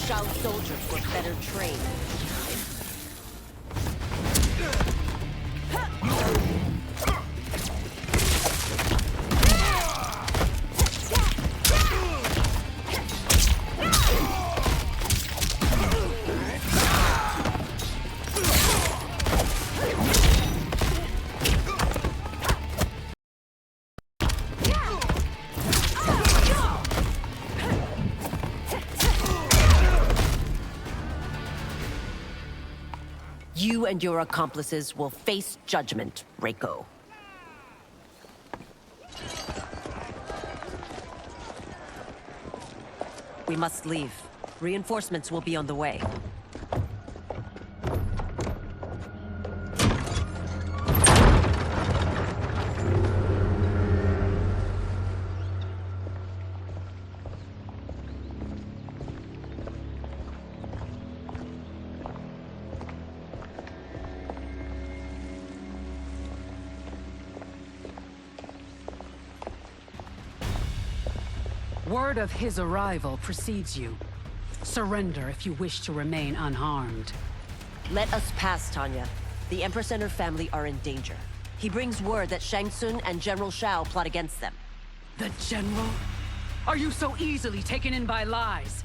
Shao soldiers were better trained. You and your accomplices will face judgment, Reiko. We must leave. Reinforcements will be on the way. Word of his arrival precedes you. Surrender if you wish to remain unharmed. Let us pass, Tanya. The Empress and her family are in danger. He brings word that Shang Tsung and General Shao plot against them. The General? Are you so easily taken in by lies?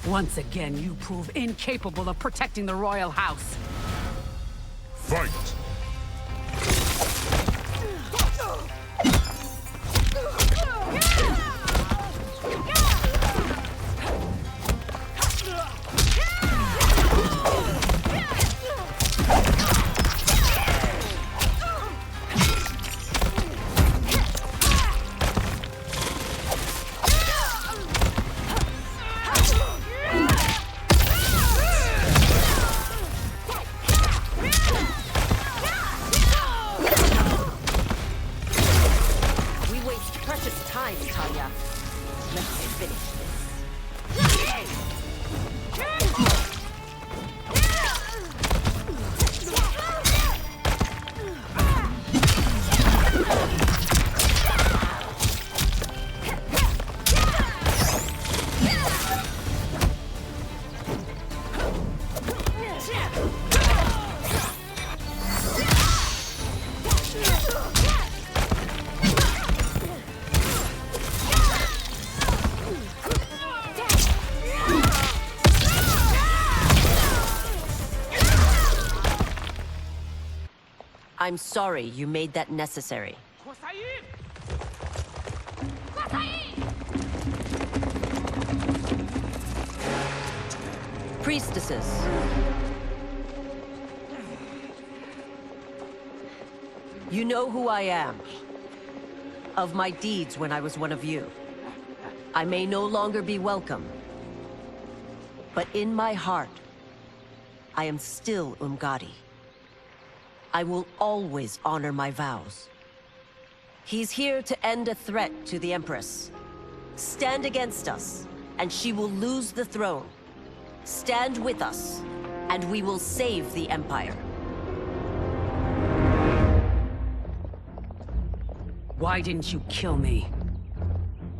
Once again, you prove incapable of protecting the royal house. Fight! I'm sorry you made that necessary. Priestesses. You know who I am. Of my deeds when I was one of you. I may no longer be welcome. But in my heart, I am still Umgadi. I will always honor my vows. He's here to end a threat to the Empress. Stand against us, and she will lose the throne. Stand with us, and we will save the Empire. Why didn't you kill me?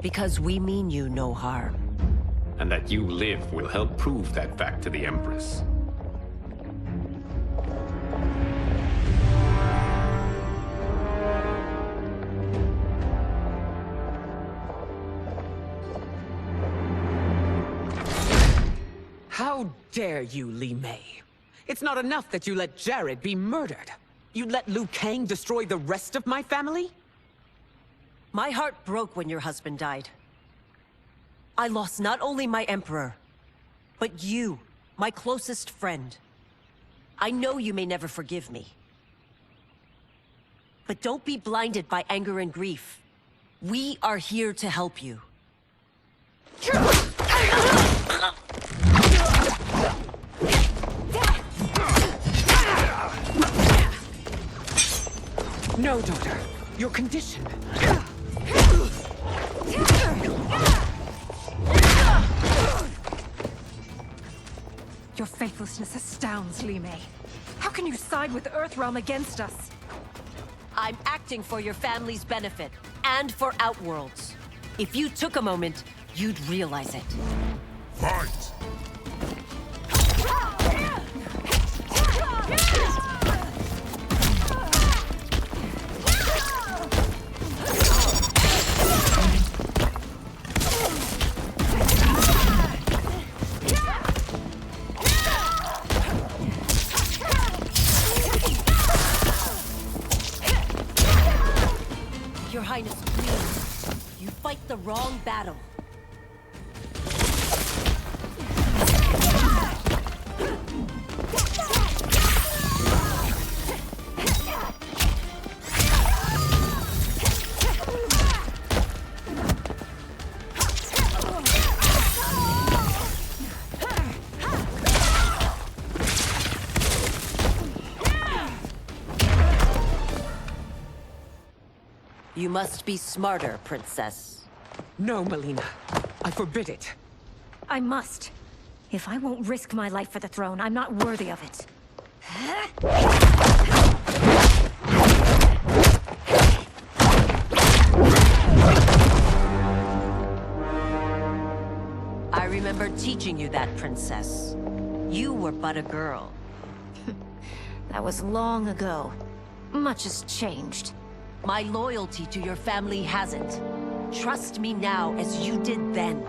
Because we mean you no harm. And that you live will help prove that fact to the Empress. How dare you, Li Mei? It's not enough that you let Jared be murdered. You let Liu Kang destroy the rest of my family? My heart broke when your husband died. I lost not only my emperor, but you, my closest friend. I know you may never forgive me. But don't be blinded by anger and grief. We are here to help you. No, daughter. Your condition. Your faithlessness astounds, Li Mei. How can you side with Earthrealm against us? I'm acting for your family's benefit, and for Outworld's. If you took a moment, you'd realize it. Fight! wrong battle. You must be smarter, Princess. No, Melina. I forbid it. I must. If I won't risk my life for the throne, I'm not worthy of it. I remember teaching you that, Princess. You were but a girl. That was long ago. Much has changed. My loyalty to your family hasn't. Trust me now as you did then.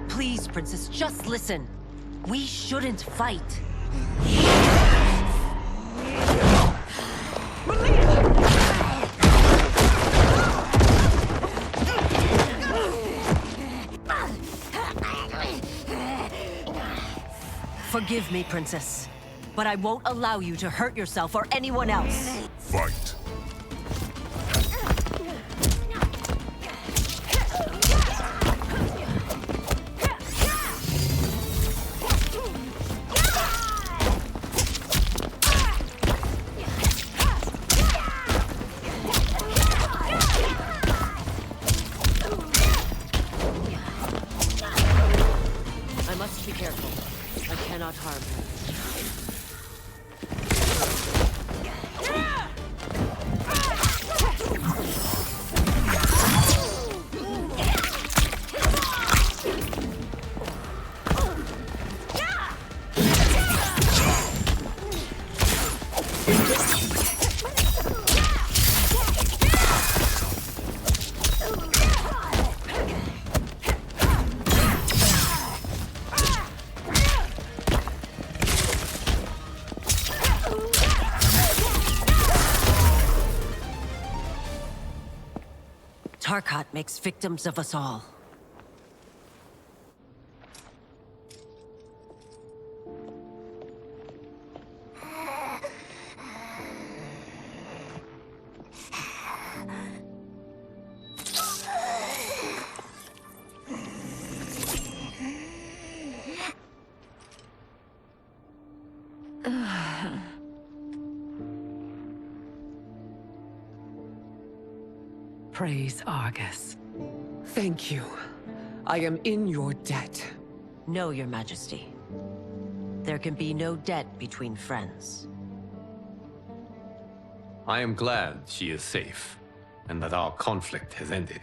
Please, Princess, just listen. We shouldn't fight. Forgive me, Princess, but I won't allow you to hurt yourself or anyone else. Fight. I must be careful. I cannot harm her. Tarkat makes victims of us all. Praise Argus. Thank you. I am in your debt. No, Your Majesty. There can be no debt between friends. I am glad she is safe, and that our conflict has ended.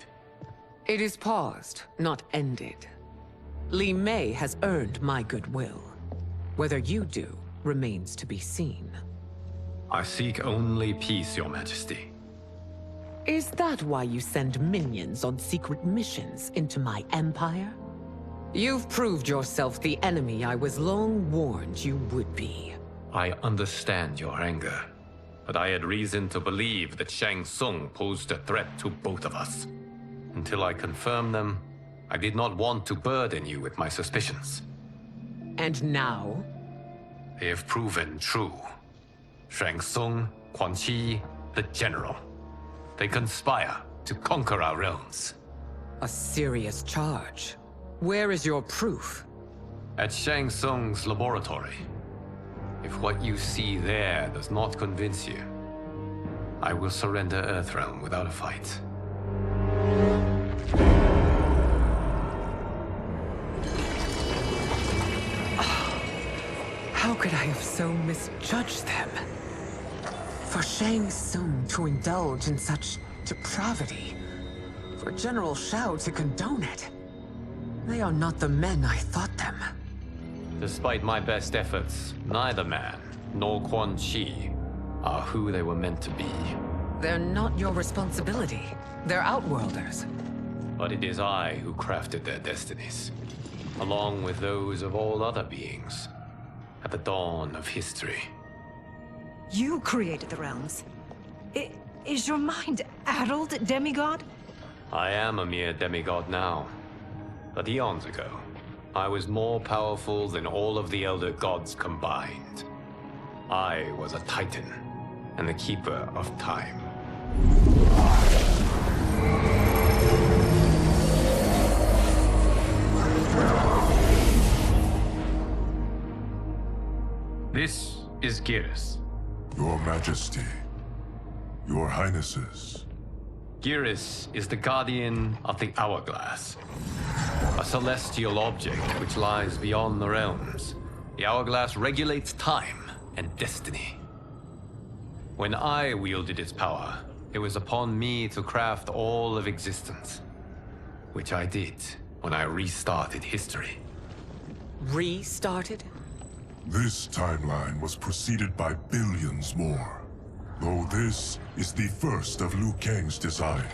It is paused, not ended. Li Mei has earned my goodwill. Whether you do remains to be seen. I seek only peace, Your Majesty. Is that why you send minions on secret missions into my empire? You've proved yourself the enemy I was long warned you would be. I understand your anger, but I had reason to believe that Shang Tsung posed a threat to both of us. Until I confirmed them, I did not want to burden you with my suspicions. And now? They have proven true. Shang Tsung, Quan Chi, the General. They conspire to conquer our realms. A serious charge. Where is your proof? At Shang Tsung's laboratory. If what you see there does not convince you, I will surrender Earthrealm without a fight. How could I have so misjudged them? For Shang Tsung to indulge in such depravity, for General Shao to condone it, they are not the men I thought them. Despite my best efforts, neither man nor Quan Chi are who they were meant to be. They're not your responsibility. They're Outworlders. But it is I who crafted their destinies, along with those of all other beings, at the dawn of history. You created the realms. Is your mind addled, demigod? I am a mere demigod now. But eons ago, I was more powerful than all of the Elder Gods combined. I was a Titan, and the Keeper of Time. This is Geras. Your Majesty, Your Highnesses. Geras is the guardian of the Hourglass, a celestial object which lies beyond the realms. The Hourglass regulates time and destiny. When I wielded its power, it was upon me to craft all of existence, which I did when I restarted history. Restarted? This timeline was preceded by billions more. Though this is the first of Liu Kang's design.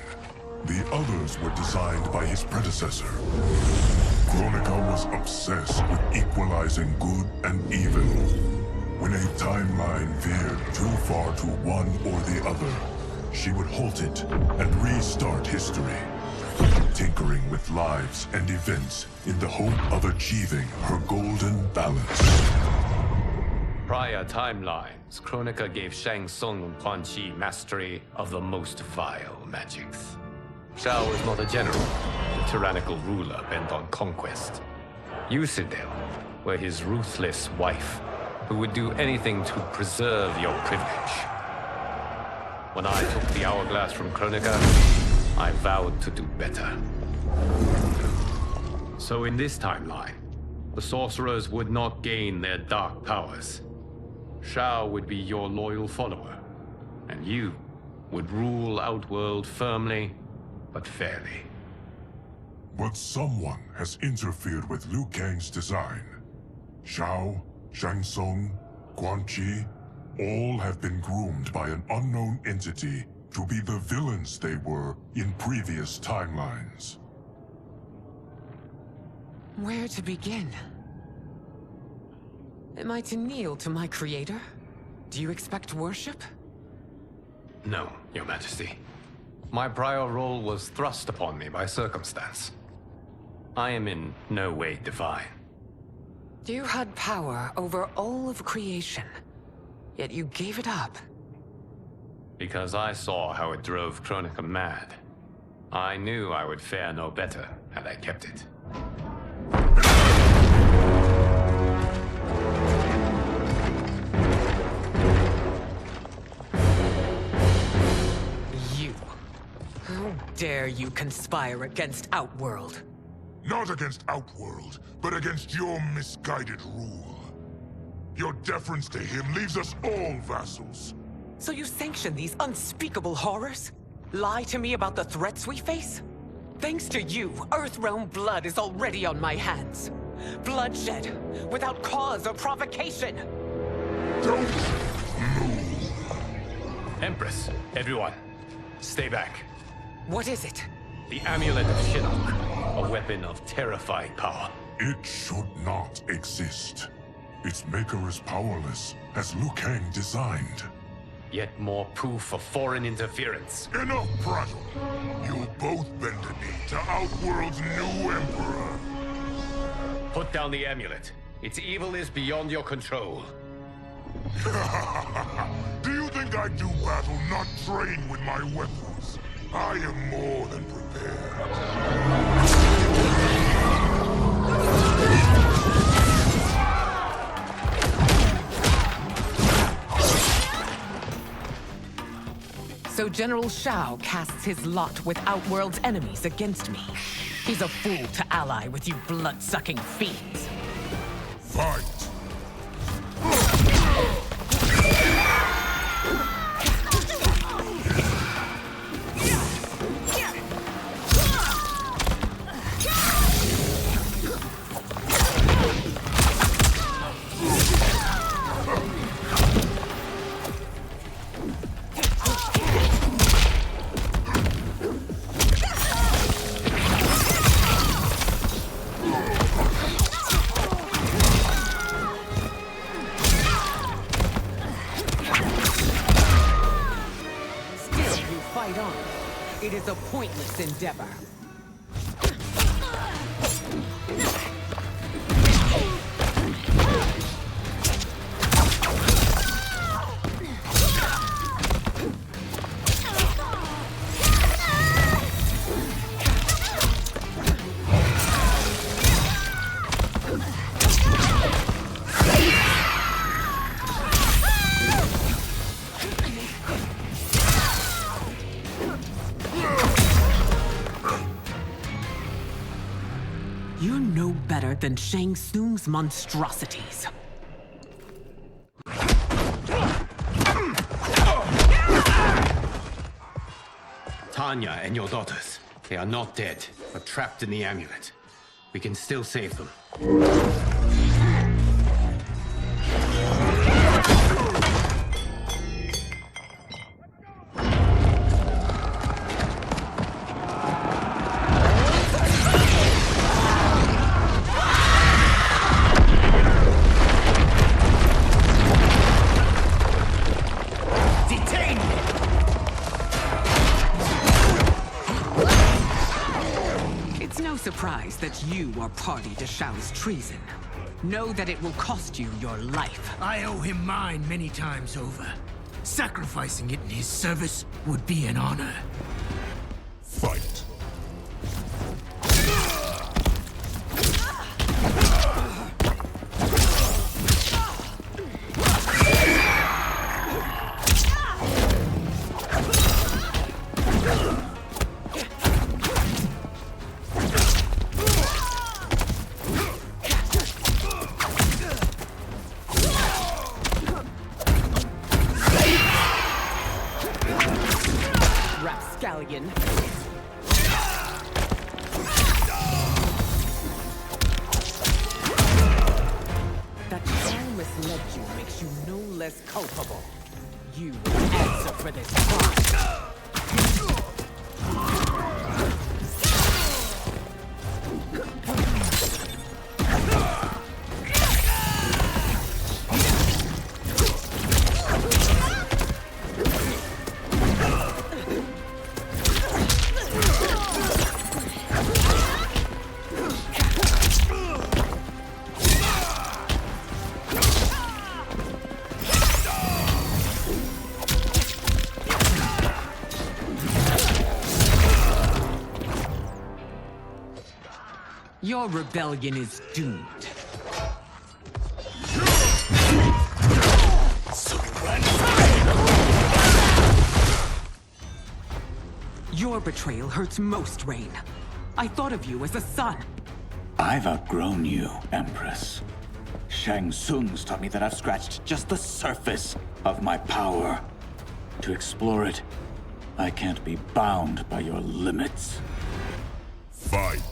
The others were designed by his predecessor. Kronika was obsessed with equalizing good and evil. When a timeline veered too far to one or the other, she would halt it and restart history, tinkering with lives and events in the hope of achieving her golden balance. Prior timelines, Kronika gave Shang Tsung and Quan Chi mastery of the most vile magics. Shao was not a general, a tyrannical ruler bent on conquest. You, Citadel, were his ruthless wife, who would do anything to preserve your privilege. When I took the Hourglass from Kronika, I vowed to do better. So in this timeline, the sorcerers would not gain their dark powers. Shao would be your loyal follower, and you would rule Outworld firmly, but fairly. But someone has interfered with Liu Kang's design. Shao, Shang Tsung, Quan Chi, all have been groomed by an unknown entity to be the villains they were in previous timelines. Where to begin? Am I to kneel to my creator? Do you expect worship? No, Your Majesty. My prior role was thrust upon me by circumstance. I am in no way divine. You had power over all of creation, yet you gave it up. Because I saw how it drove Kronika mad. I knew I would fare no better had I kept it. You. How dare you conspire against Outworld? Not against Outworld, but against your misguided rule. Your deference to him leaves us all vassals. So you sanction these unspeakable horrors? Lie to me about the threats we face? Thanks to you, Earthrealm blood is already on my hands. Bloodshed, without cause or provocation. Don't move. Empress, everyone, stay back. What is it? The Amulet of Shinnok, a weapon of terrifying power. It should not exist. Its maker is powerless, as Liu Kang designed. Yet more proof of foreign interference. Enough prattle. You'll both bend a knee to Outworld's new emperor. Put down the amulet. Its evil is beyond your control. Do you think I do battle not trained with my weapons? I am more than prepared. So General Shao casts his lot with Outworld's enemies against me. He's a fool to ally with you blood-sucking fiends. Fight! fight on. It is a pointless endeavor. You're no better than Shang Tsung's monstrosities. Tanya and your daughters, they are not dead, but trapped in the amulet. We can still save them. Surprised that you are party to Shao's treason. Know that it will cost you your life. I owe him mine many times over. Sacrificing it in his service would be an honor. Fight. Rapscallion. That Shao misled you makes you no less culpable. You will answer for this crime. Your rebellion is doomed. Your betrayal hurts most, Rain. I thought of you as a son. I've outgrown you, Empress. Shang Tsung's taught me that I've scratched just the surface of my power. To explore it, I can't be bound by your limits. Fight.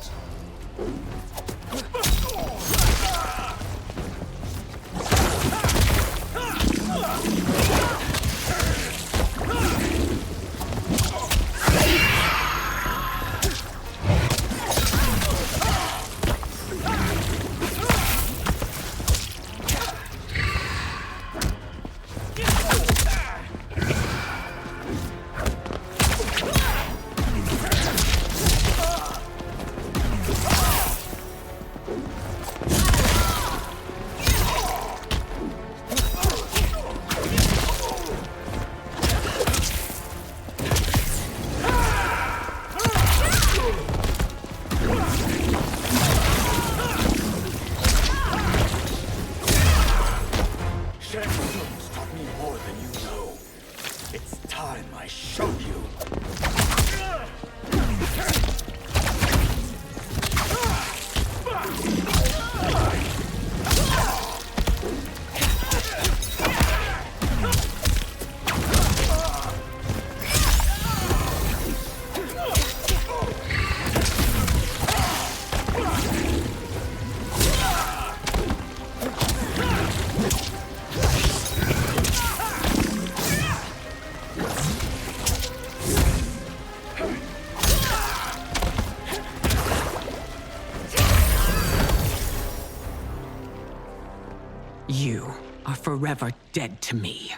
You are forever dead to me.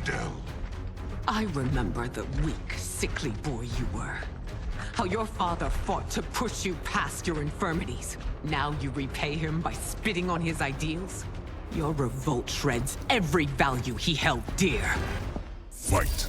Citadel. I remember the weak, sickly boy you were. How your father fought to push you past your infirmities. Now you repay him by spitting on his ideals? Your revolt shreds every value he held dear. Fight.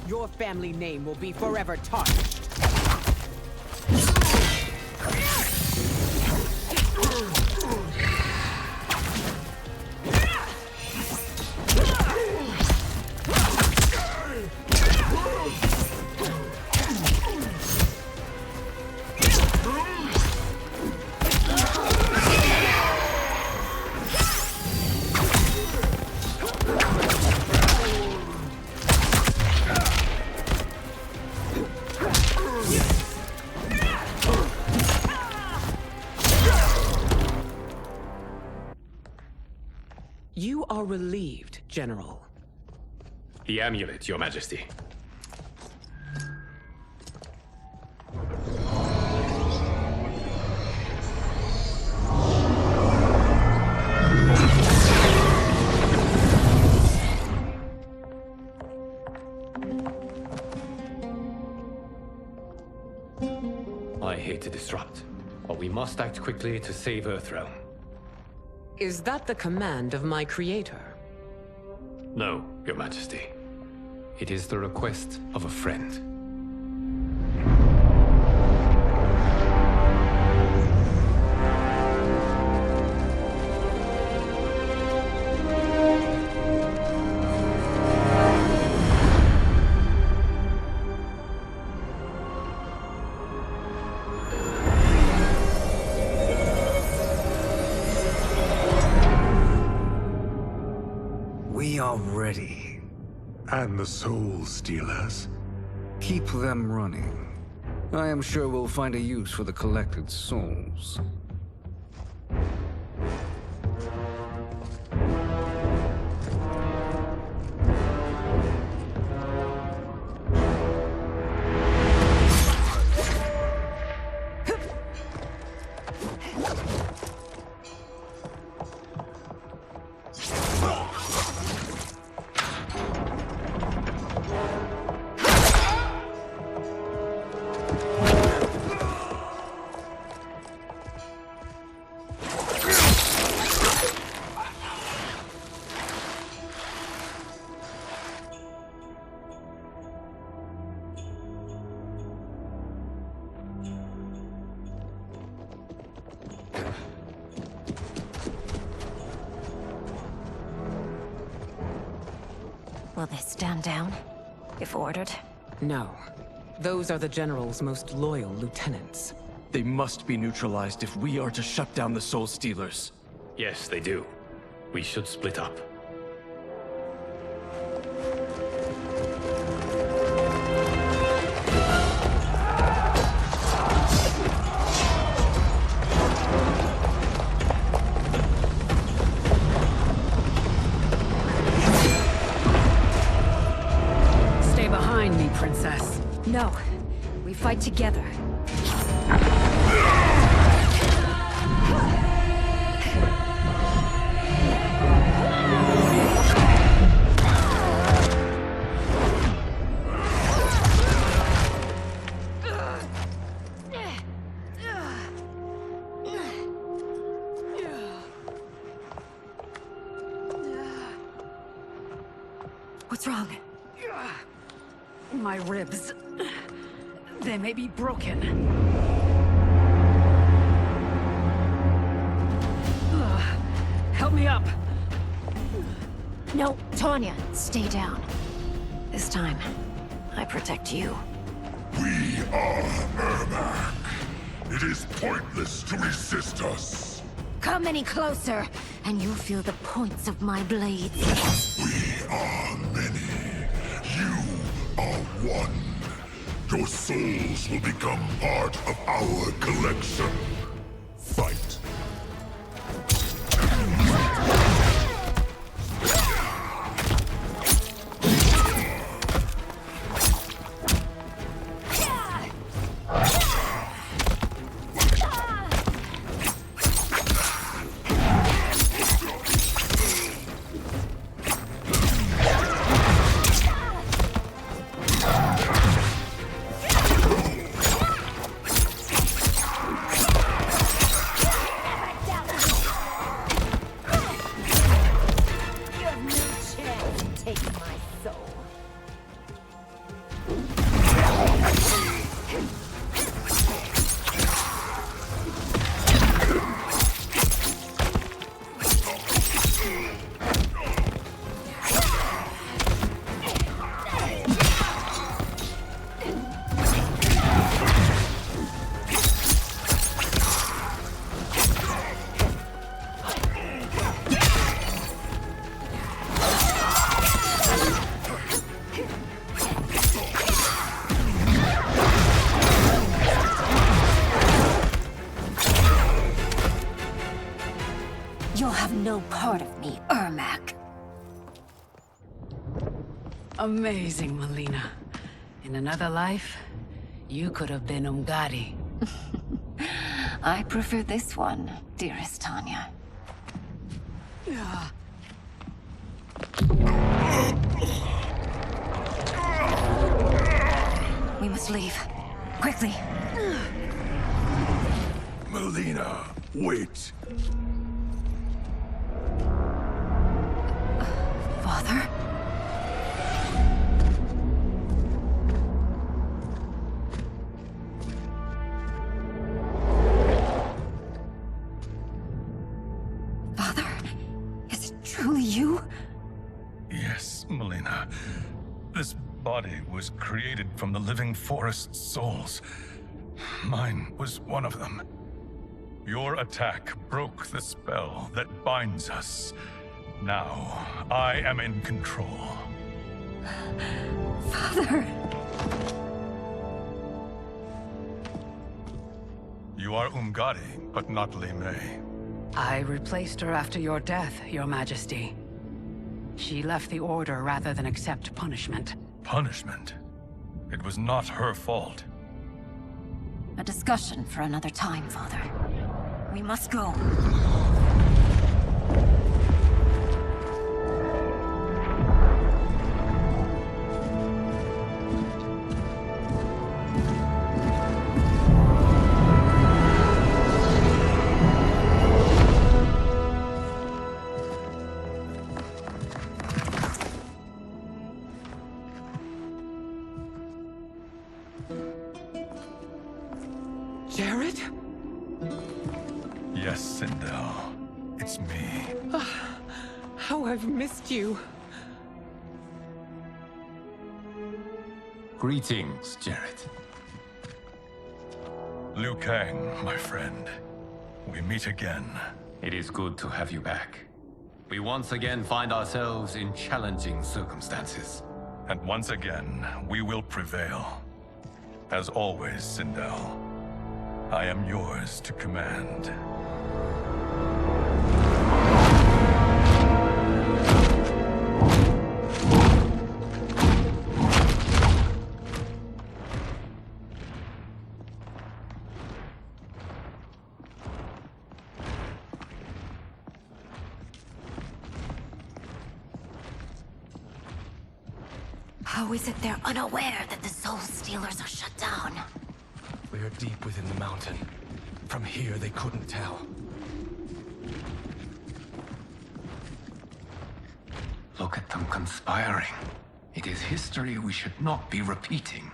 Your family name will be forever tarnished. You are relieved, General. The amulet, Your Majesty. I hate to disrupt, but we must act quickly to save Earthrealm. Is that the command of my creator? No, Your Majesty. It is the request of a friend. We are ready. And the Soul Stealers? Keep them running. I am sure we'll find a use for the collected souls. Will they stand down, if ordered? No. Those are the General's most loyal lieutenants. They must be neutralized if we are to shut down the Soul Stealers. Yes, they do. We should split up. Stay behind me, Princess. No. We fight together. What's wrong? My ribs. They may be broken. Help me up. No, Tanya, stay down. This time, I protect you. We are Ermac. It is pointless to resist us. Come any closer, and you'll feel the points of my blades. We are many. You are one. Your souls will become part of our collection. Fight. You'll have no part of me, Ermac. Amazing, Melina. In another life, you could have been Umgadi. I prefer this one, dearest Tanya. We must leave. Quickly. Melina, wait. Father? Father? Is it truly you? Yes, Melina. This body was created from the living forest's souls. Mine was one of them. Your attack broke the spell that binds us. Now, I am in control. Father! You are Umgadi, but not Li Mei. I replaced her after your death, Your Majesty. She left the Order rather than accept punishment. Punishment? It was not her fault. A discussion for another time, Father. We must go. Jared? Yes, Sindel. It's me. How I've missed you. Greetings, Jared. Liu Kang, my friend. We meet again. It is good to have you back. We once again find ourselves in challenging circumstances. And once again, we will prevail. As always, Sindel, I am yours to command. How is it they're unaware that the Soul Stealers are shut down? We are deep within the mountain. From here, they couldn't tell. Look at them conspiring. It is history we should not be repeating.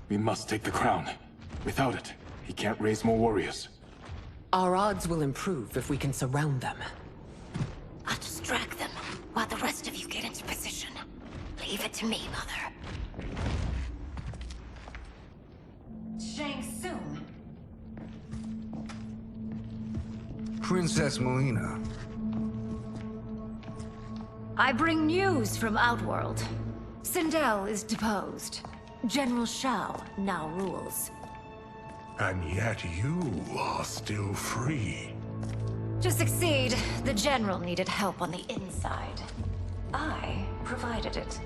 We must take the crown. Without it, he can't raise more warriors. Our odds will improve if we can surround them. I'll distract them while the rest of you get into position. Leave it to me, Mother. Shang Tsung. Princess Melina. I bring news from Outworld. Sindel is deposed. General Shao now rules. And yet you are still free. To succeed, the General needed help on the inside. I provided it.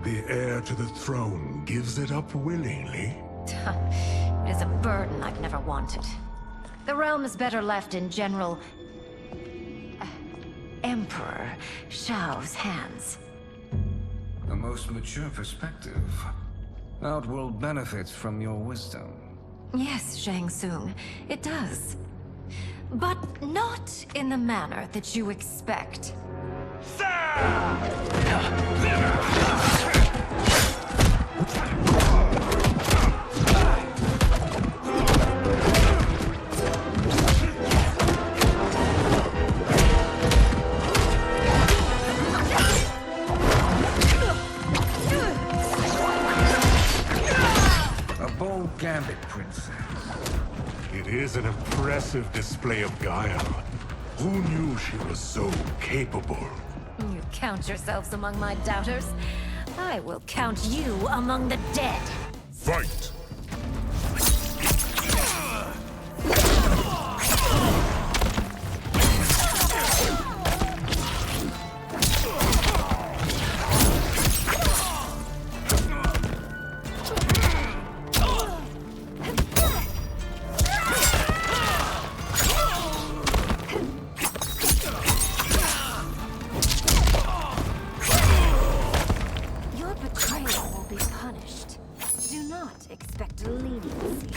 The heir to the throne gives it up willingly. It is a burden I've never wanted. The realm is better left in General... Emperor Shao's hands. A most mature perspective. Outworld benefits from your wisdom. Yes, Shang Tsung, it does. But not in the manner that you expect. A bold gambit, Princess. It is an impressive display of guile. Who knew she was so capable? You count yourselves among my doubters. I will count you among the dead. Fight! Your betrayal will be punished. Do not expect leniency.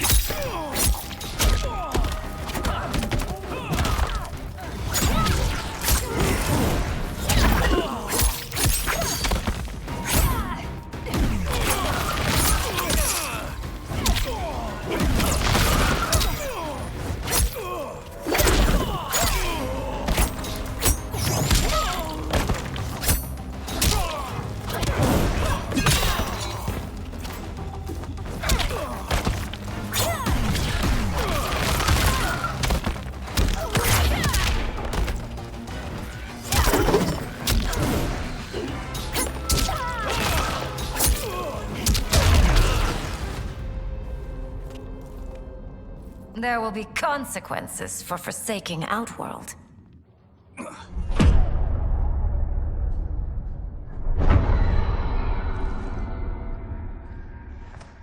There will be consequences for forsaking Outworld.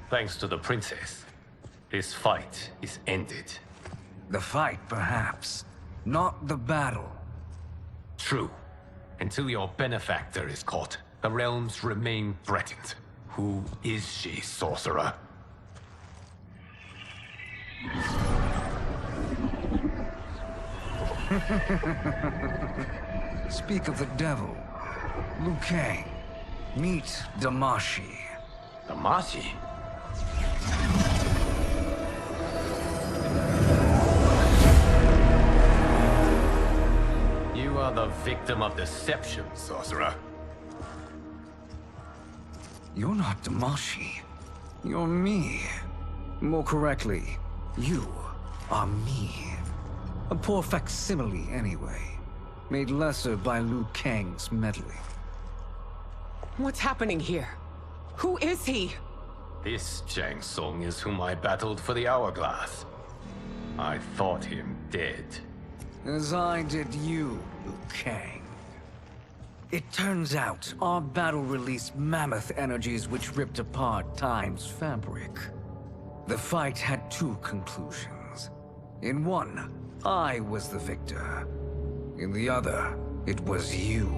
Thanks to the princess, this fight is ended. The fight, perhaps. Not the battle. True. Until your benefactor is caught, the realms remain threatened. Who is she, sorcerer? Speak of the devil. Liu Kang. Meet Damashi. Damashi? You are the victim of deception, sorcerer. You're not Damashi. You're me. More correctly, you are me. A poor facsimile, anyway. Made lesser by Liu Kang's meddling. What's happening here? Who is he? This Shang Tsung is whom I battled for the Hourglass. I thought him dead. As I did you, Liu Kang. It turns out our battle released mammoth energies which ripped apart time's fabric. The fight had two conclusions. In one, I was the victor. In the other, it was you.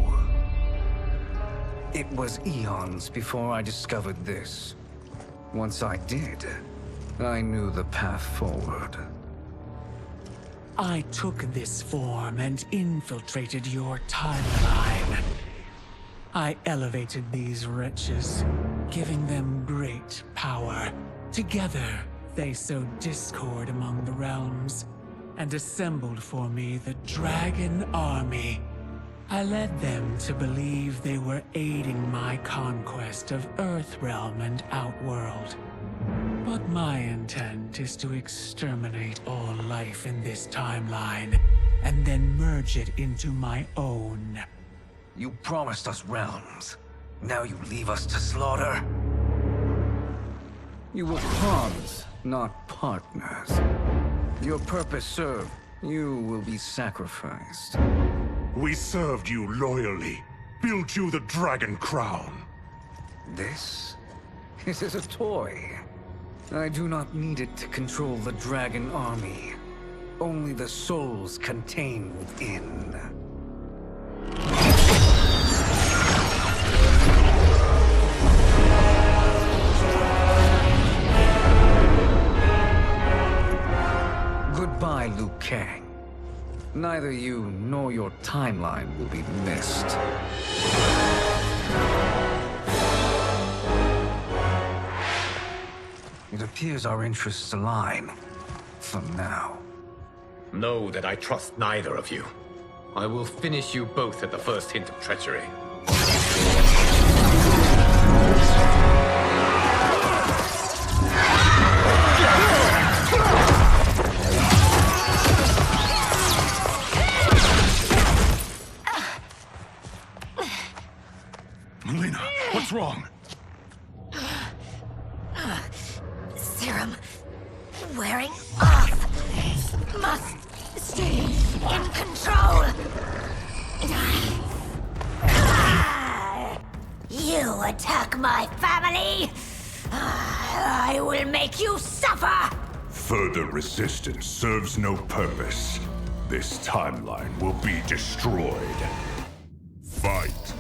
It was eons before I discovered this. Once I did, I knew the path forward. I took this form and infiltrated your timeline. I elevated these wretches, giving them great power. Together, they sowed discord among the realms, and assembled for me the Dragon Army. I led them to believe they were aiding my conquest of Earthrealm and Outworld. But my intent is to exterminate all life in this timeline, and then merge it into my own. You promised us realms. Now you leave us to slaughter? You were pawns, not partners. Your purpose served. You will be sacrificed. We served you loyally, built you the Dragon Crown. This is a toy. I do not need it to control the dragon army. Only the souls contained within. Goodbye, Liu Kang. Neither you nor your timeline will be missed. It appears our interests align. For now. Know that I trust neither of you. I will finish you both at the first hint of treachery. Melina, what's wrong? Serum wearing off. Must stay in control. You attack my family. I will make you suffer. Further resistance serves no purpose. This timeline will be destroyed. Fight!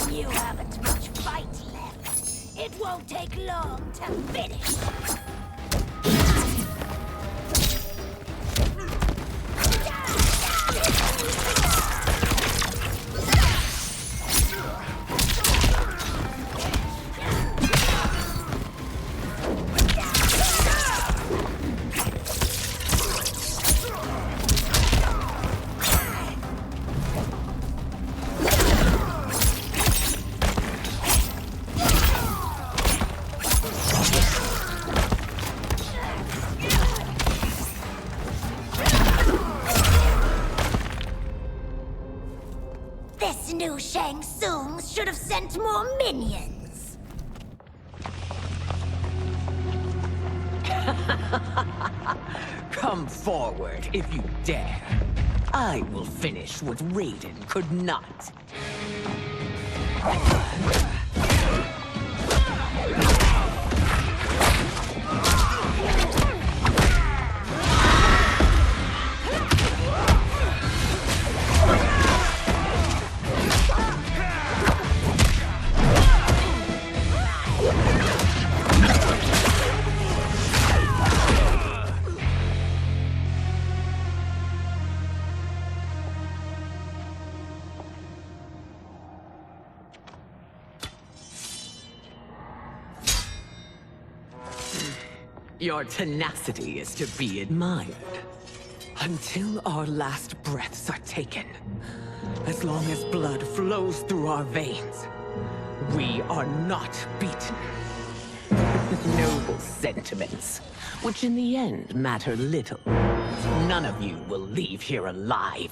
You haven't much fight left. It won't take long to finish. This new Shang Tsung should have sent more minions. Come forward if you dare. I will finish what Raiden could not. Your tenacity is to be admired. Until our last breaths are taken, as long as blood flows through our veins, we are not beaten. Noble sentiments, which in the end matter little. None of you will leave here alive.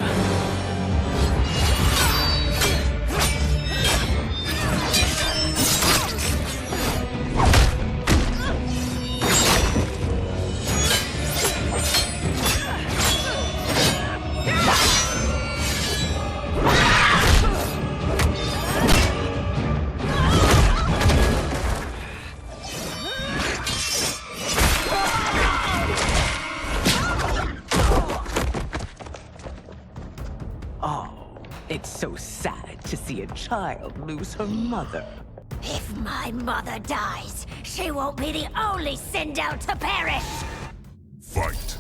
It's so sad to see a child lose her mother. If my mother dies, she won't be the only Sindel to perish! Fight!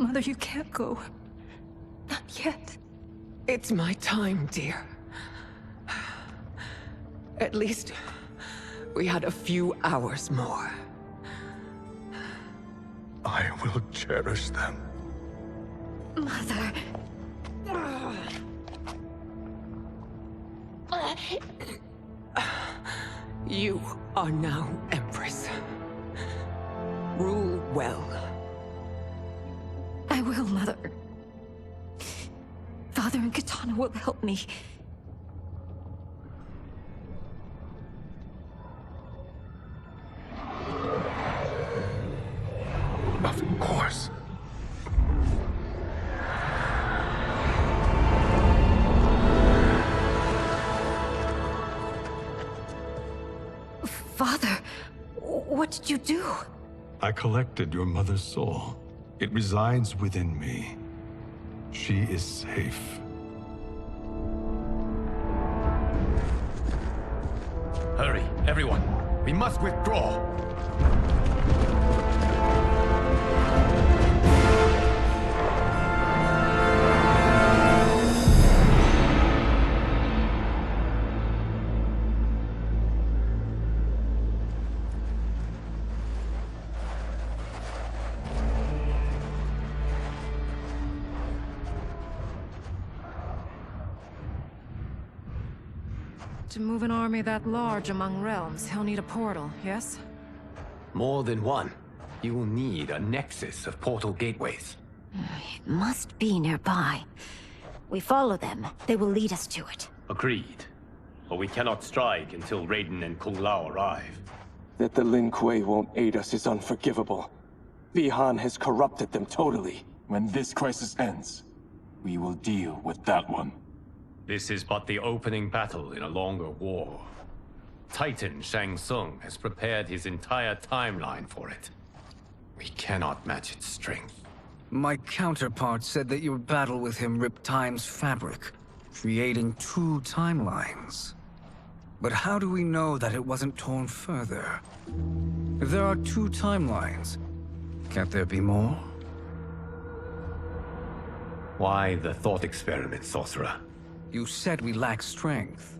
Mother, you can't go. Not yet. It's my time, dear. At least we had a few hours more. I will cherish them. Mother. You are now Empress. Rule well. I will, Mother. Father and Katana will help me. Of course. Father, what did you do? I collected your mother's soul. It resides within me. She is safe. Hurry, everyone. We must withdraw. To move an army that large among realms, he'll need a portal, yes? More than one. You will need a nexus of portal gateways. It must be nearby. We follow them. They will lead us to it. Agreed. But we cannot strike until Raiden and Kung Lao arrive. That the Lin Kuei won't aid us is unforgivable. Bihan has corrupted them totally. When this crisis ends, we will deal with that one. This is but the opening battle in a longer war. Titan Shang Tsung has prepared his entire timeline for it. We cannot match its strength. My counterpart said that your battle with him ripped time's fabric, creating two timelines. But how do we know that it wasn't torn further? If there are two timelines, can't there be more? Why the thought experiment, Sorcerer? You said we lack strength.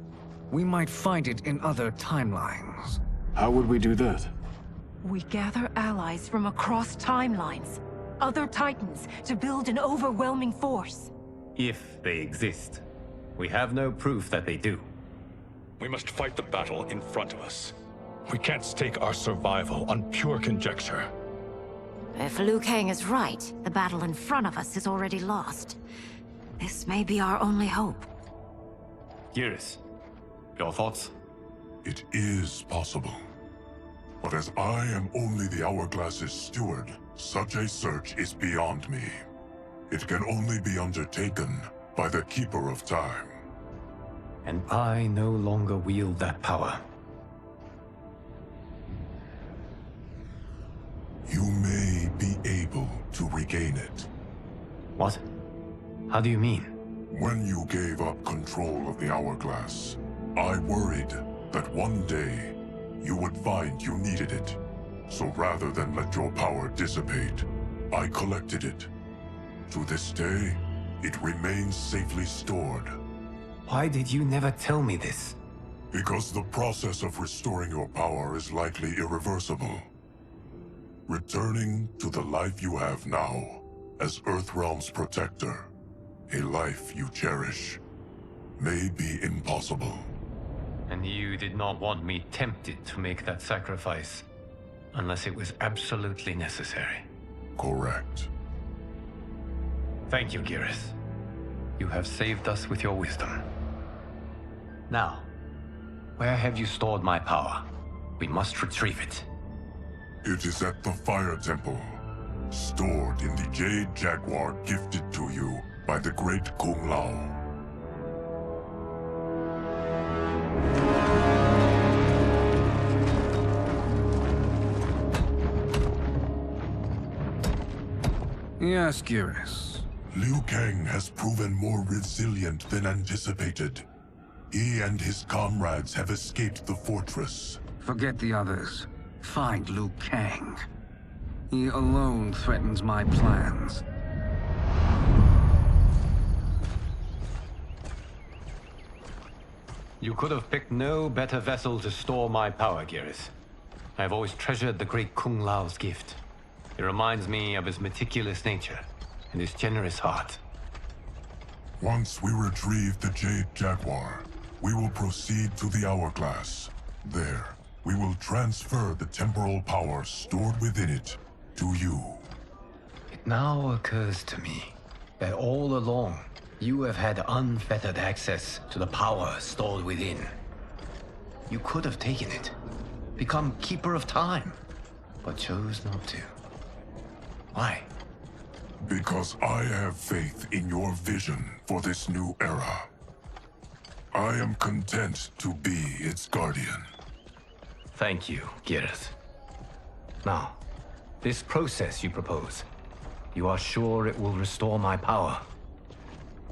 We might find it in other timelines. How would we do that? We gather allies from across timelines, other Titans, to build an overwhelming force. If they exist. We have no proof that they do. We must fight the battle in front of us. We can't stake our survival on pure conjecture. If Liu Kang is right, the battle in front of us is already lost. This may be our only hope. Geras, your thoughts? It is possible. But as I am only the Hourglass's steward, such a search is beyond me. It can only be undertaken by the Keeper of Time. And I no longer wield that power. You may be able to regain it. What? How do you mean? When you gave up control of the Hourglass, I worried that one day you would find you needed it. So rather than let your power dissipate, I collected it. To this day, it remains safely stored. Why did you never tell me this? Because the process of restoring your power is likely irreversible. Returning to the life you have now, as Earthrealm's protector, a life you cherish, may be impossible. And you did not want me tempted to make that sacrifice, unless it was absolutely necessary. Correct. Thank you, Geras. You have saved us with your wisdom. Now, where have you stored my power? We must retrieve it. It is at the Fire Temple, stored in the Jade Jaguar gifted to you by the great Kung Lao. Yes, Geras. Liu Kang has proven more resilient than anticipated. He and his comrades have escaped the fortress. Forget the others. Find Liu Kang. He alone threatens my plans. You could have picked no better vessel to store my power, Geras. I have always treasured the great Kung Lao's gift. It reminds me of his meticulous nature and his generous heart. Once we retrieve the Jade Jaguar, we will proceed to the Hourglass. There, we will transfer the temporal power stored within it to you. It now occurs to me that all along, you have had unfettered access to the power stored within. You could have taken it, become Keeper of Time, but chose not to. Why? Because I have faith in your vision for this new era. I am content to be its guardian. Thank you, Geras. Now, this process you propose, you are sure it will restore my power?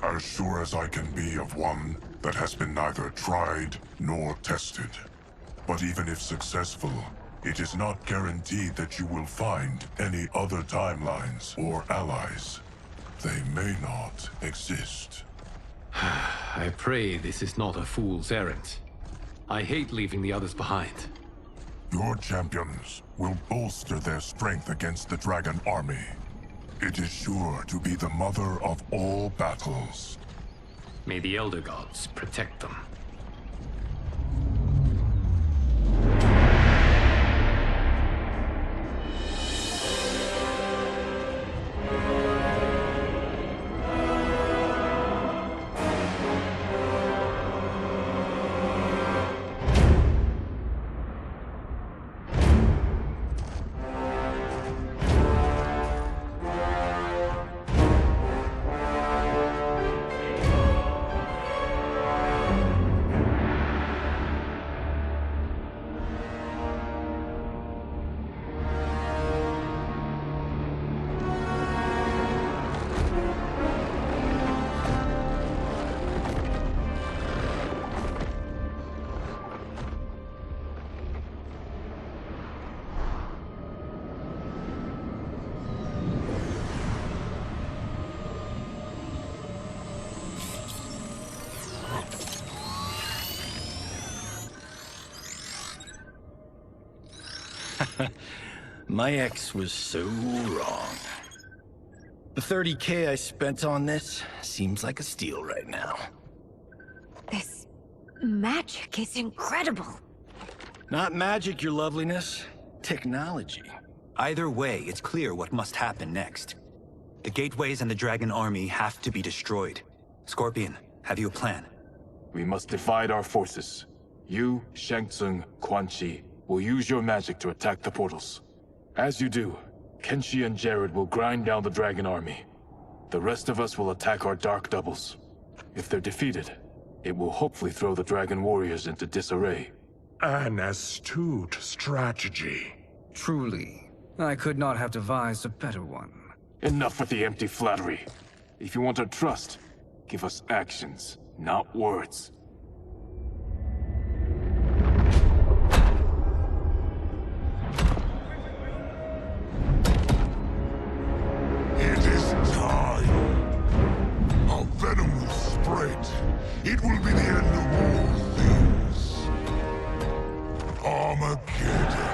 As sure as I can be of one that has been neither tried nor tested. But even if successful, it is not guaranteed that you will find any other timelines or allies. They may not exist. I pray this is not a fool's errand. I hate leaving the others behind. Your champions will bolster their strength against the Dragon Army. It is sure to be the mother of all battles. May the Elder Gods protect them. My ex was so wrong. The 30K I spent on this seems like a steal right now. This magic is incredible. Not magic, your loveliness. Technology. Either way, it's clear what must happen next. The gateways and the Dragon Army have to be destroyed. Scorpion, have you a plan? We must divide our forces. You, Shang Tsung, Quan Chi, will use your magic to attack the portals. As you do, Kenshi and Jared will grind down the Dragon Army. The rest of us will attack our Dark Doubles. If they're defeated, it will hopefully throw the Dragon Warriors into disarray. An astute strategy. Truly, I could not have devised a better one. Enough with the empty flattery. If you want our trust, give us actions, not words. It is time. Our venom will spread. It will be the end of all things. Armageddon.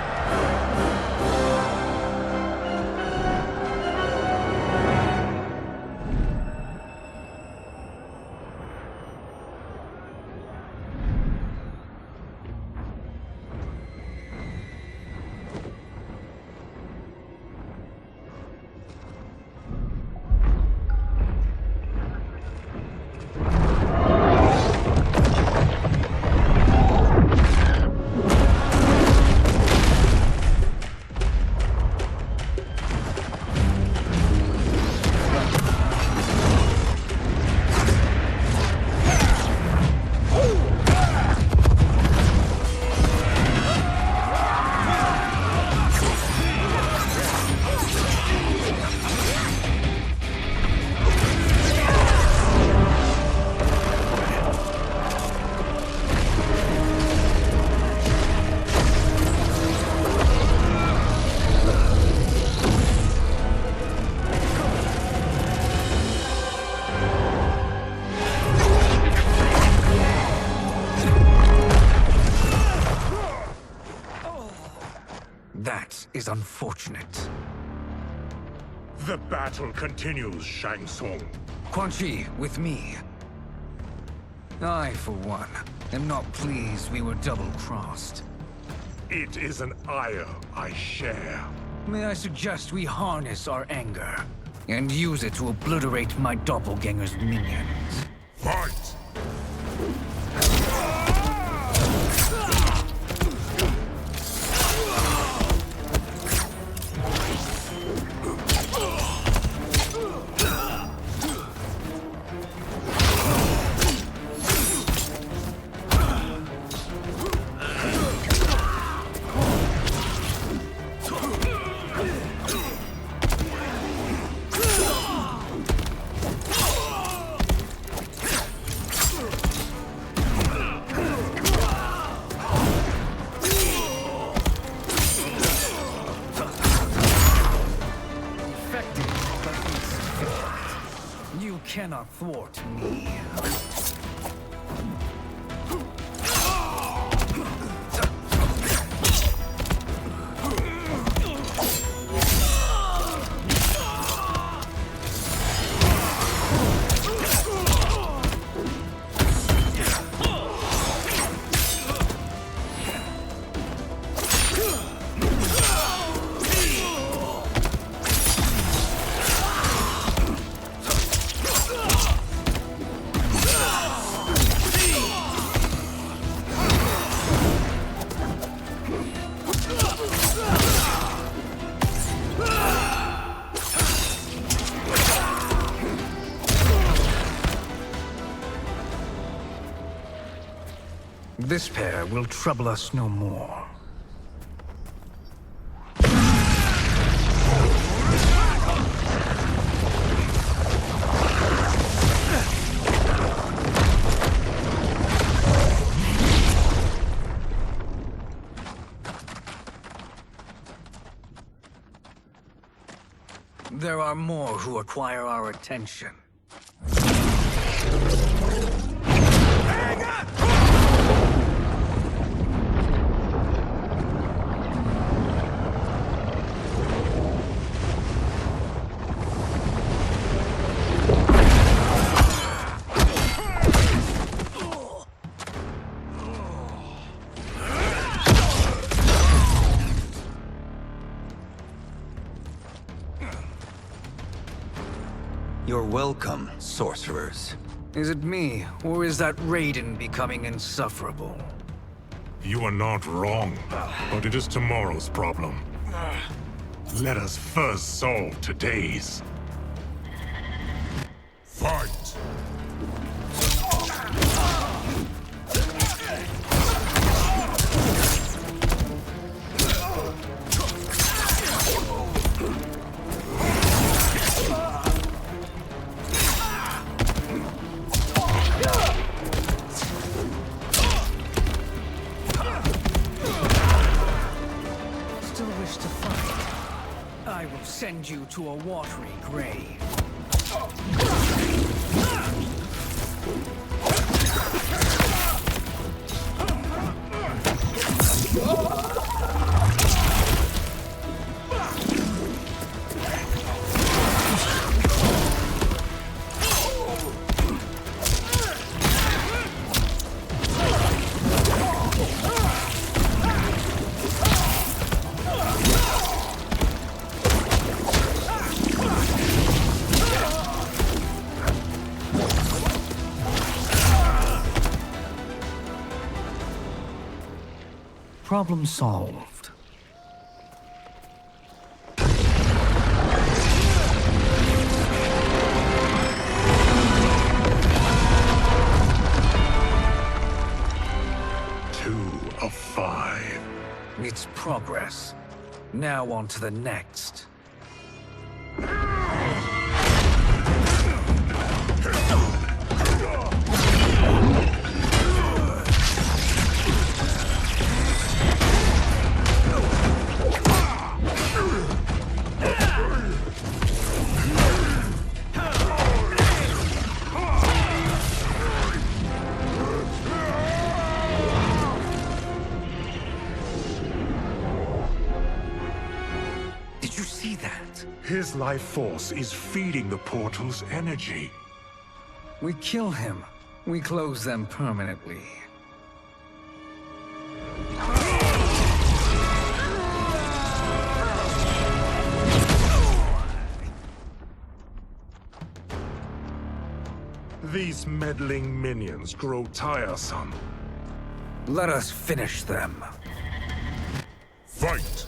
This is unfortunate. The battle continues, Shang Tsung. Quan Chi, with me. I, for one, am not pleased we were double-crossed. It is an ire I share. May I suggest we harness our anger and use it to obliterate my doppelganger's minions? Fight! You cannot thwart me. This pair will trouble us no more. There are more who acquire our attention. You're welcome, sorcerers. Is it me, or is that Raiden becoming insufferable? You are not wrong, but it is tomorrow's problem. Let us first solve today's. Fight! I will send you to a watery grave. Problem solved. Two of 5. It's progress. Now on to the next. His life force is feeding the portal's energy. We kill him. We close them permanently. These meddling minions grow tiresome. Let us finish them. Fight!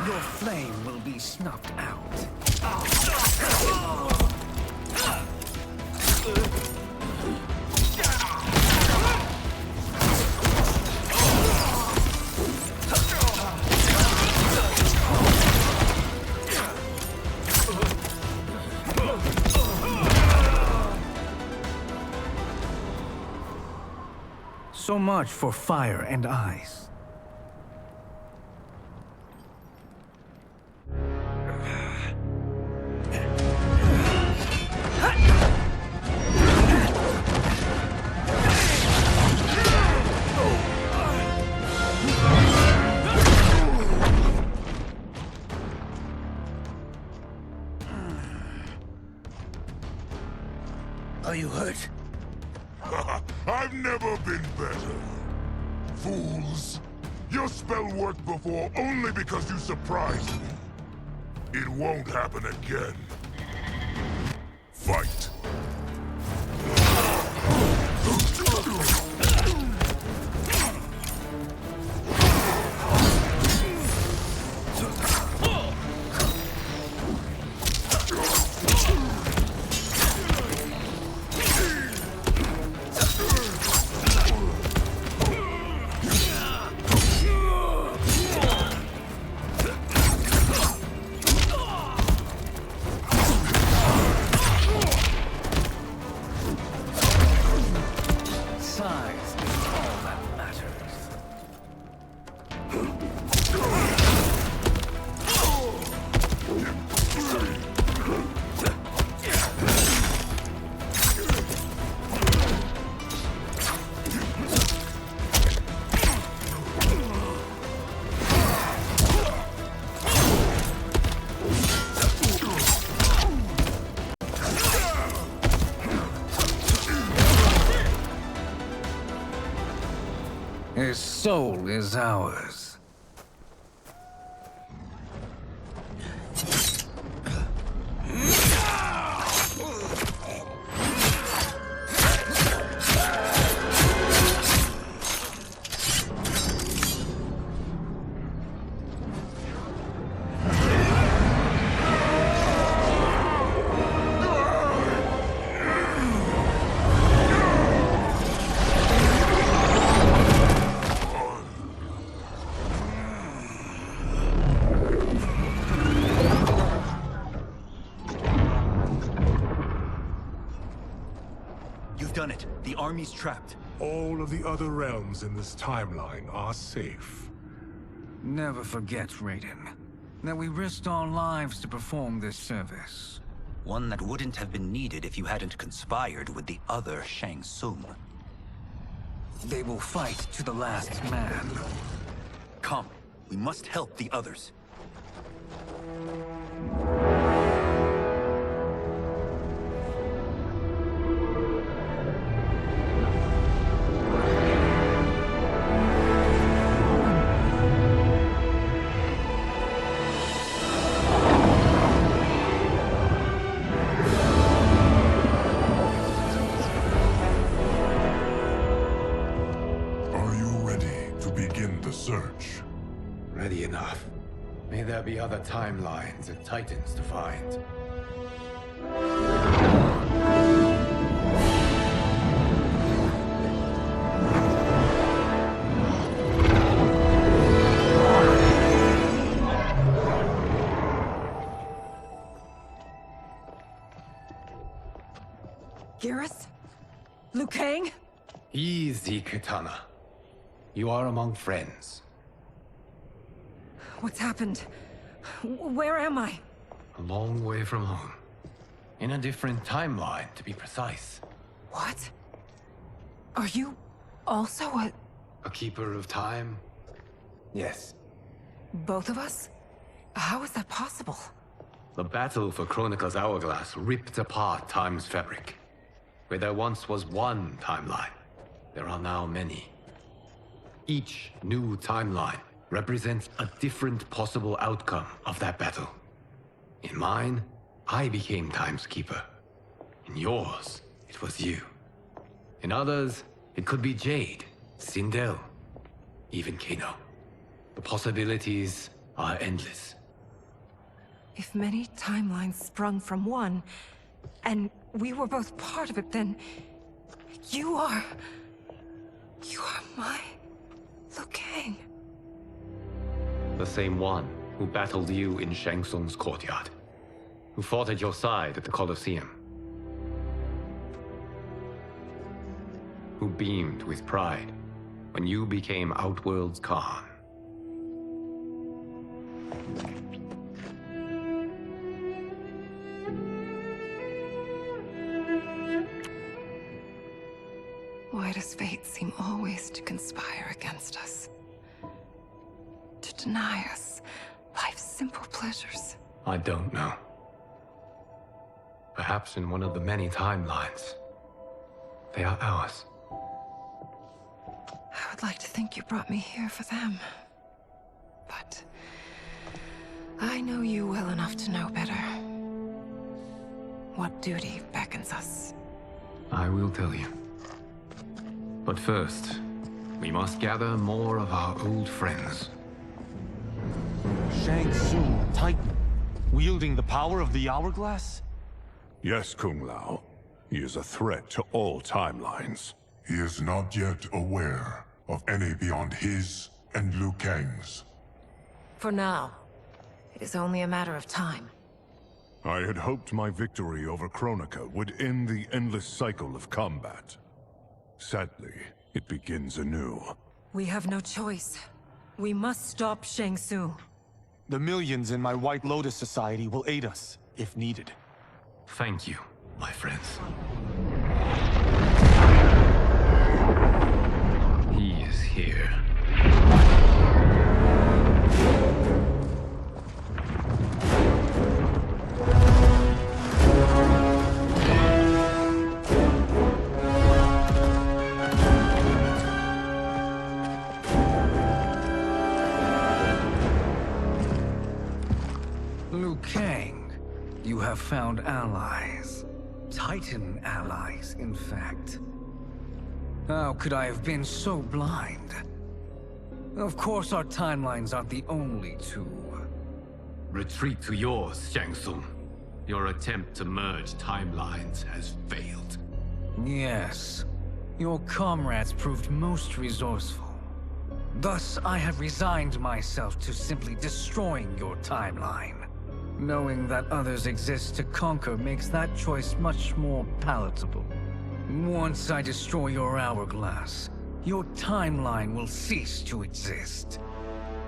Your flame will be snuffed out. So much for fire and ice. Are you hurt? I've never been better. Fools! Your spell worked before only because you surprised me. It won't happen again. Fight! Size is all that matters. His soul is ours. You've done it. The army's trapped. All of the other realms in this timeline are safe. Never forget, Raiden, that we risked our lives to perform this service. One that wouldn't have been needed if you hadn't conspired with the other Shang Tsung. They will fight to the last man. Come, we must help the others. Are you ready to begin the search? Ready enough. May there be other timelines and titans to find. Garrus? Liu Kang? Easy, Kitana. You are among friends. What's happened? Where am I? A long way from home. In a different timeline, to be precise. What? Are you also A keeper of time? Yes. both of us? How is that possible? The battle for Chronica's Hourglass ripped apart time's fabric. Where there once was one timeline, there are now many. Each new timeline represents a different possible outcome of that battle. In mine, I became Time's Keeper. In yours, it was you. In others, it could be Jade, Sindel, even Kano. The possibilities are endless. If many timelines sprung from one, and we were both part of it, then you are my Liu Kang. The same one who battled you in Shang Tsung's courtyard. Who fought at your side at the Colosseum. Who beamed with pride when you became Outworld's Khan. Why does fate seem always to conspire against us? To deny us life's simple pleasures? I don't know. Perhaps in one of the many timelines, they are ours. I would like to think you brought me here for them. But I know you well enough to know better. What duty beckons us? I will tell you. But first, we must gather more of our old friends. Shang Tsung, Titan, wielding the power of the Hourglass? Yes, Kung Lao. He is a threat to all timelines. He is not yet aware of any beyond his and Liu Kang's. For now, it is only a matter of time. I had hoped my victory over Kronika would end the endless cycle of combat. Sadly, it begins anew. We have no choice. We must stop Shang Tsung. The millions in my White Lotus Society will aid us, if needed. Thank you, my friends. He is here. Liu Kang, you have found allies. Titan allies, in fact. How could I have been so blind? Of course our timelines aren't the only two. Retreat to yours, Shang Tsung. Your attempt to merge timelines has failed. Yes. Your comrades proved most resourceful. Thus, I have resigned myself to simply destroying your timeline. Knowing that others exist to conquer makes that choice much more palatable. Once I destroy your hourglass, your timeline will cease to exist.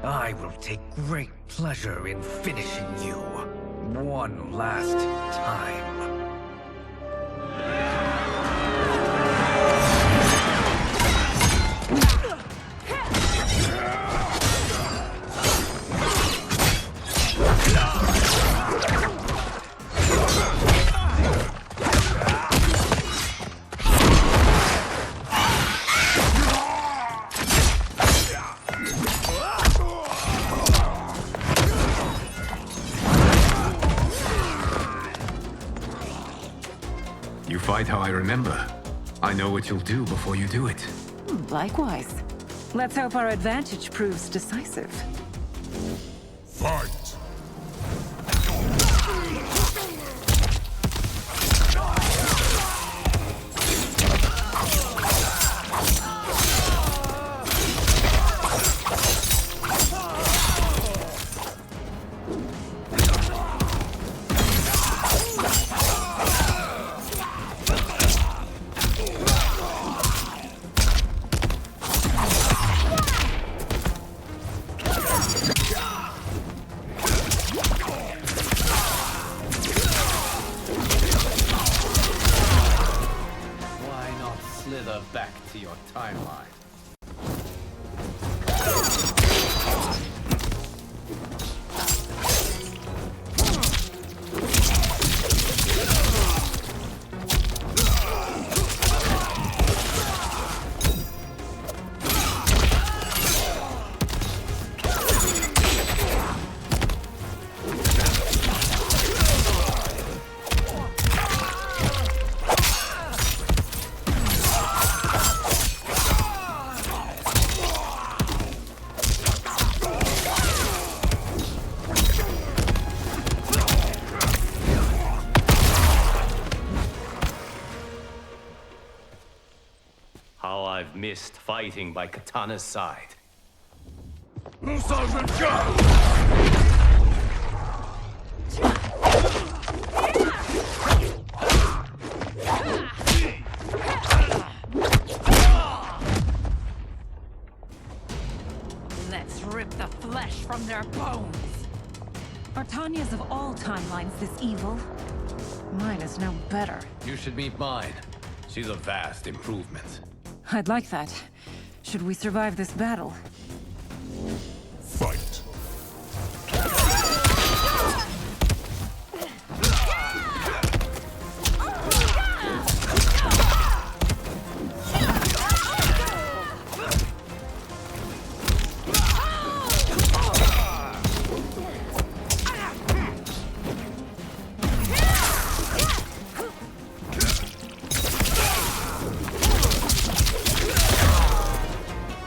I will take great pleasure in finishing you one last time. You fight how I remember. I know what you'll do before you do it. Likewise. Let's hope our advantage proves decisive. Fight! I've missed fighting by Katana's side. Let's rip the flesh from their bones. Are Tanya's of all timelines this evil? Mine is no better. You should meet mine. She's a vast improvement. I'd like that. Should we survive this battle? Fight.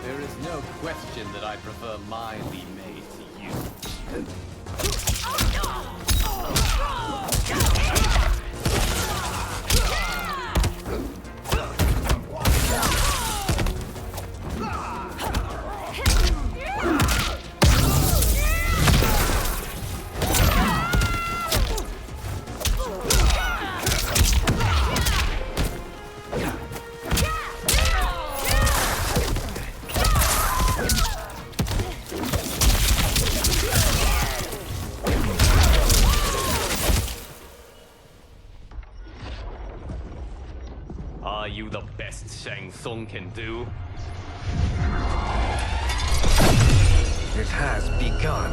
There is no question that I prefer mine be made to you. Are you the best Shang Tsung can do? It has begun.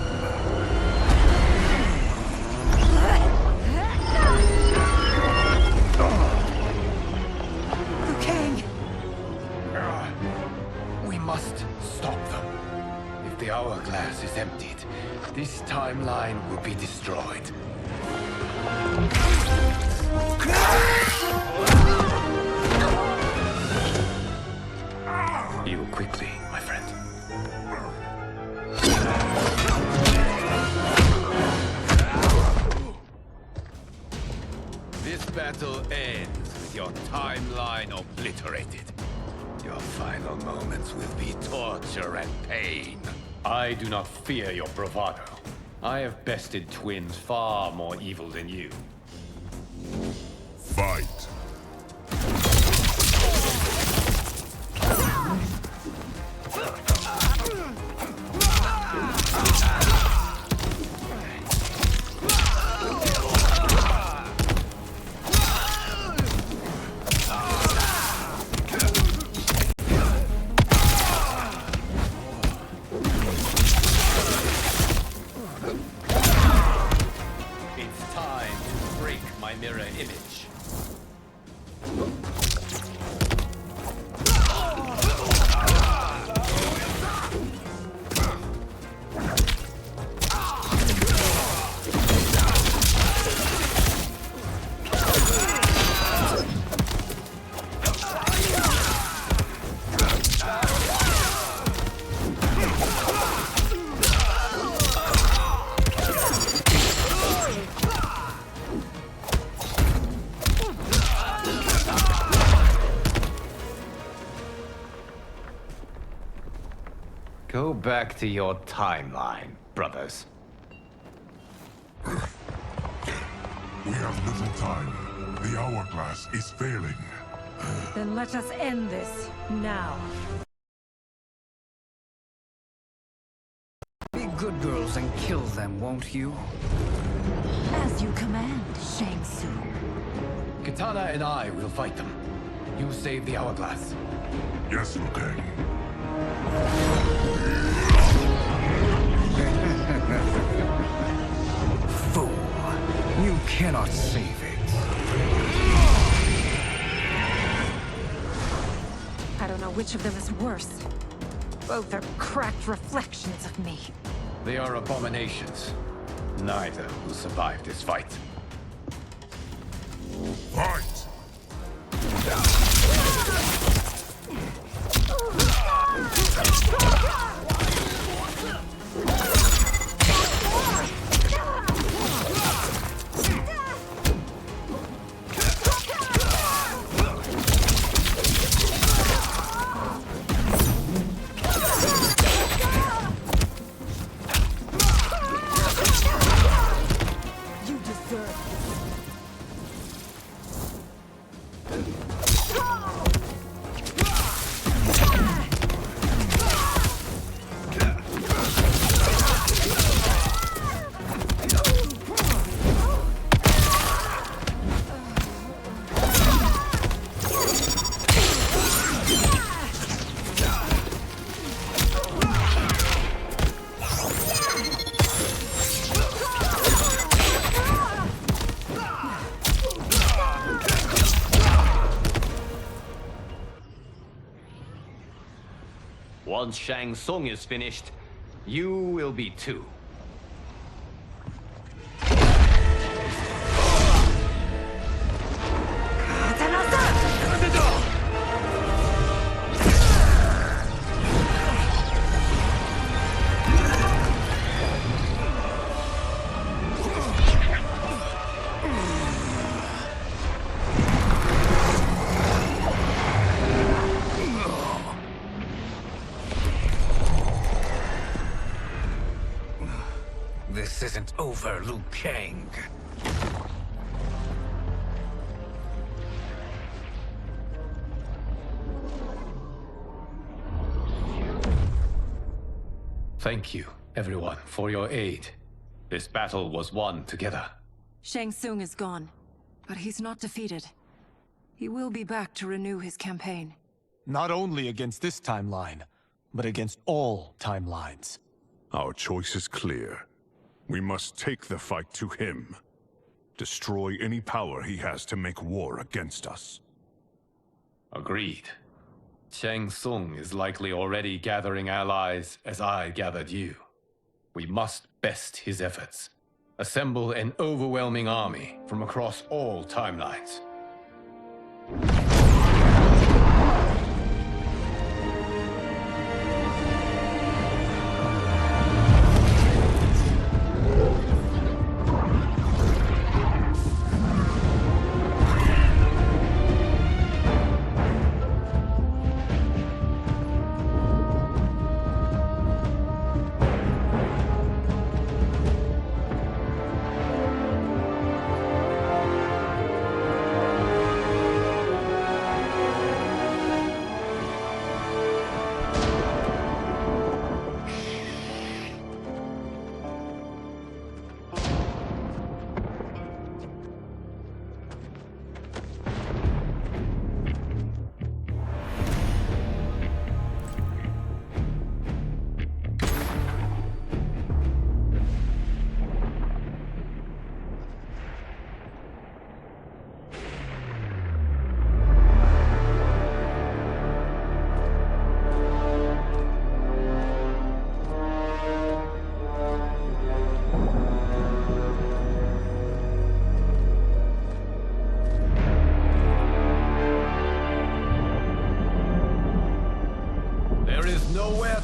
Liu Kang! We must stop them. If the hourglass is emptied, this timeline will be destroyed. Heal quickly, my friend. This battle ends with your timeline obliterated. Your final moments will be torture and pain. I do not fear your bravado. I have bested twins far more evil than you. Fight. It's time to break my mirror image. Go back to your timeline, brothers. We have little time. The hourglass is failing. Then let us end this, now. Be good girls and kill them, won't you? As you command, Shang Tsung. Katana and I will fight them. You save the hourglass. Yes, Liu Kang. Fool. You cannot save it. I don't know which of them is worse. Both are cracked reflections of me. They are abominations. Neither will survive this fight. Fight! once Shang Tsung is finished, you will be too. This isn't over, Liu Kang. Thank you, everyone, for your aid. This battle was won together. Shang Tsung is gone, but he's not defeated. He will be back to renew his campaign. Not only against this timeline, but against all timelines. Our choice is clear. We must take the fight to him. Destroy any power he has to make war against us. Agreed. Shang Tsung is likely already gathering allies as I gathered you. We must best his efforts. Assemble an overwhelming army from across all timelines.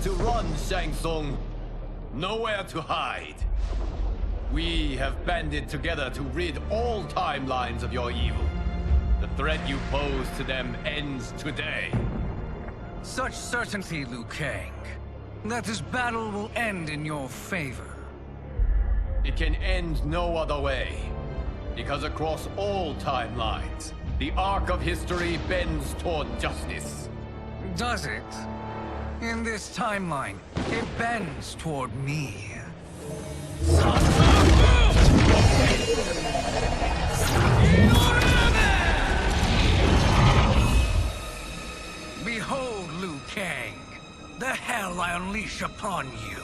To run, Shang Tsung. Nowhere to hide. We have banded together to rid all timelines of your evil. The threat you pose to them ends today. Such certainty, Liu Kang, that this battle will end in your favor. It can end no other way. Because across all timelines, the arc of history bends toward justice. Does it? In this timeline, it bends toward me. Behold, Liu Kang, the hell I unleash upon you.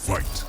Fight.